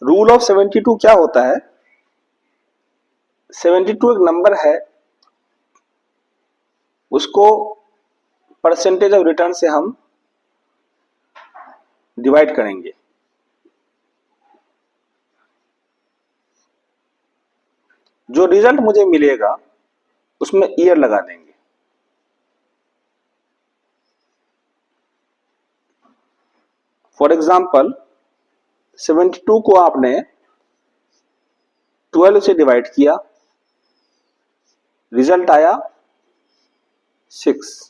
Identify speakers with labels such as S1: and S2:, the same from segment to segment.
S1: Rule of 72 क्या होता है? 72 एक नंबर है, उसको परसेंटेज ऑफ रिटर्न से हम डिवाइड करेंगे। जो रिजल्ट मुझे मिलेगा उसमें ईयर लगा देंगे। फॉर एग्जाम्पल 72 को आपने 12 से डिवाइड किया, रिजल्ट आया 6।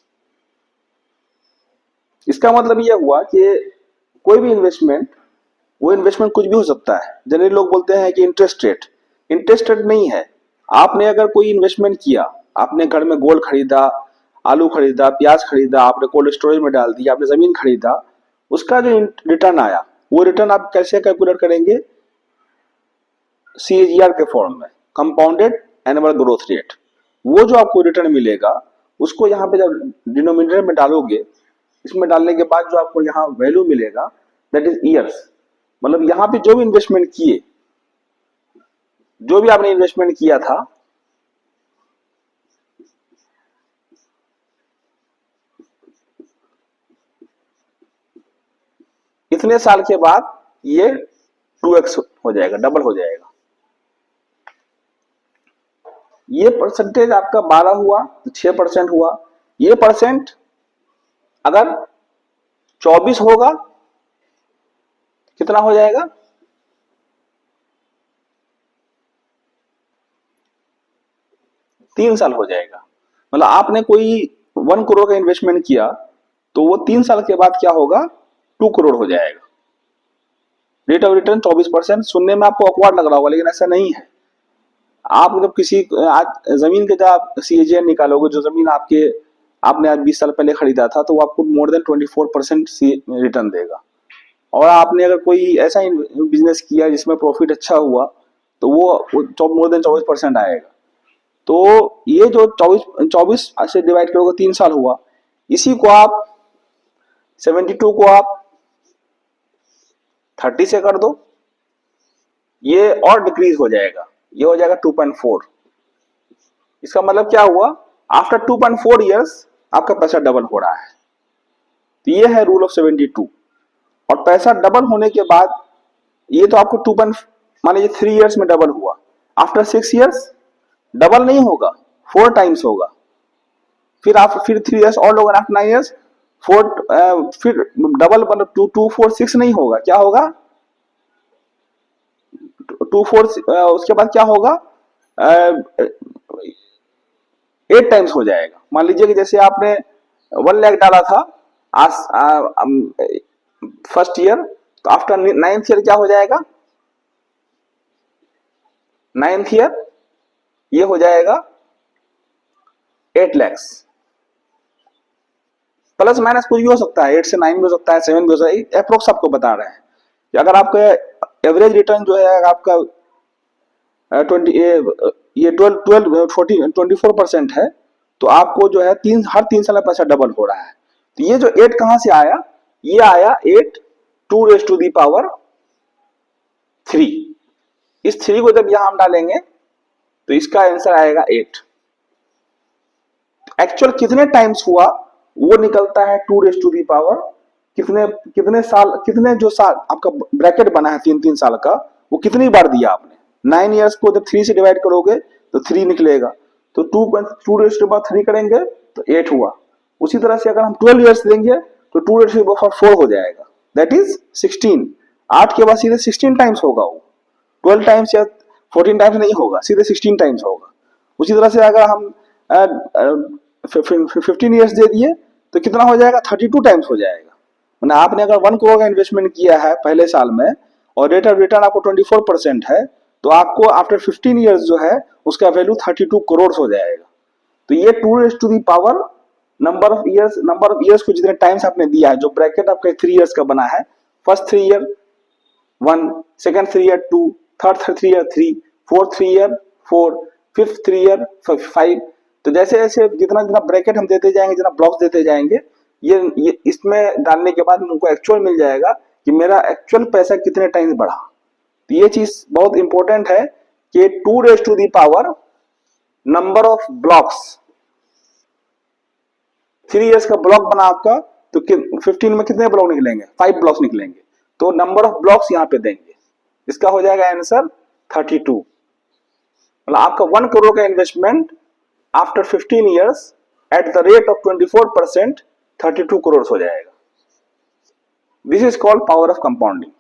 S1: इसका मतलब यह हुआ कि कोई भी इन्वेस्टमेंट, वो इन्वेस्टमेंट कुछ भी हो सकता है। जनरली लोग बोलते हैं कि इंटरेस्ट रेट नहीं है। आपने अगर कोई इन्वेस्टमेंट किया, आपने घर में गोल्ड खरीदा, आलू खरीदा, प्याज खरीदा, आपने कोल्ड स्टोरेज में डाल दिया, आपने जमीन खरीदा, उसका जो रिटर्न आया, वो रिटर्न आप कैसे कैलकुलेट करेंगे? CAGR के फॉर्म में, कंपाउंडेड एनुअल ग्रोथ रेट। वो जो आपको रिटर्न मिलेगा उसको यहाँ पे जब डिनोमिनेटर में डालोगे, इसमें डालने के बाद जो आपको यहाँ वैल्यू मिलेगा दैट इज ईयर्स। मतलब यहाँ पे जो भी इन्वेस्टमेंट किए, जो भी आपने इन्वेस्टमेंट किया था, इतने साल के बाद ये 2x हो जाएगा, डबल हो जाएगा। ये परसेंटेज आपका 12 हुआ तो 6% हुआ। ये परसेंट अगर 24 होगा कितना हो जाएगा? 3 साल हो जाएगा। मतलब आपने कोई 1 करोड़ का इन्वेस्टमेंट किया तो वो 3 साल के बाद क्या होगा? 2 करोड़ हो जाएगा। Rate of return 24%। सुनने में आपको ऑकवर्ड लग रहा होगा, लेकिन ऐसा नहीं है। आप मतलब किसी आज जमीन के जब आप CAGR निकालोगे, जो जमीन आपने आज 20 साल पहले खरीदा था, तो वो आपको मोर देन 24% रिटर्न देगा। और आपने अगर कोई ऐसा बिजनेस किया जिसमें प्रॉफिट अच्छा हुआ तो वो मोर देन 24% आएगा। तो ये जो 24 से डिवाइड करोगे 3 साल हुआ। इसी को आप 72 को आप 30 से कर दो, ये और डिक्रीज हो जाएगा, ये हो जाएगा 2.4। इसका मतलब क्या हुआ? आफ्टर 2.4 ईयर्स आपका पैसा डबल हो रहा है। तो ये है रूल ऑफ 72। और पैसा डबल होने के बाद ये तो आपको मान लीजिए 3 ईयर्स में डबल हुआ, आफ्टर 6 ईयर्स डबल नहीं होगा, 4 टाइम्स होगा। फिर 3 ईयर्स और लोग, आफ्टर 9 ईयर्स 4, फिर डबल, मतलब 2 2 4 6 नहीं होगा, क्या होगा? 2 4, उसके बाद क्या होगा? 8 टाइम्स हो जाएगा। मान लीजिए कि जैसे आपने 1 लाख डाला था फर्स्ट ईयर, तो आफ्टर 9th ईयर क्या हो जाएगा? 9th ईयर ये हो जाएगा 8 lakhs। प्लस माइनस कुछ भी हो सकता है, 8 से 9 भी हो सकता है, 7 भी हो सकता है। अप्रोक्स आपको बता रहे हैं कि अगर आपका एवरेज रिटर्न जो है आपका 20 ये 24% है, तो आपको जो है हर 3 साल में पैसा डबल हो रहा है। तो ये जो 8 कहां से आया? ये आया 8 2 raised to the power 3। इस 3 को जब यहां हम डालेंगे तो इसका आंसर आएगा 8। एक्चुअल कितने टाइम्स हुआ वो निकलता है 2 raised to the power कितने कितने साल, कितने जो साल आपका ब्रैकेट बना है 3 3 साल का, वो कितनी बार दिया आपने। 9 ईयर्स को जब 3 से डिवाइड करोगे तो 3 निकलेगा, तो 2 raised to the power 3 करेंगे तो 8 हुआ। उसी तरह से अगर हम 12 ईयर्स देंगे तो 2 raised to the power 4 हो जाएगा, दैट इज 16। 8 के बाद सीधे 16 टाइम्स होगा, वो 12 टाइम्स या 14 टाइम्स नहीं होगा, सीधे 16 टाइम्स होगा। उसी तरह से अगर हम 15 ईयर्स दे दिए तो कितना हो जाएगा? 32 टाइम्स हो जाएगा। मैंने आपने अगर 1 करोड़ का इन्वेस्टमेंट किया है पहले साल में और रेट ऑफ रिटर्न आपको 24% है, तो आपको आफ्टर 15 ईयर्स जो है उसका वैल्यू 32 करोड़ हो जाएगा। तो ये 2 raised to the power number of years को जितने टाइम्स आपने दिया है, जो ब्रैकेट आपका 3 ईयर्स का बना है, first 3 year 1, second 3 year 2, third 3 year 3, fourth 3 year 4, fifth 3 year 5। तो जैसे जैसे जितना जितना ब्रैकेट हम देते जाएंगे, जितना ब्लॉक्स देते जाएंगे, ये इसमें डालने के बाद उनको एक्चुअल मिल जाएगा कि मेरा एक्चुअल पैसा कितने टाइम बढ़ा। तो ये चीज बहुत इंपॉर्टेंट है कि 2 raise to the power number of blocks, 3 years का ब्लॉक बना आपका, तो 15 में कितने ब्लॉक निकलेंगे? 5 ब्लॉक्स निकलेंगे। तो नंबर ऑफ ब्लॉक्स यहां पे देंगे, इसका हो जाएगा आंसर 32। मतलब आपका 1 करोड़ का investment after 15 years at the rate of 24% 32 crore हो जाएगा। This is called power of compounding.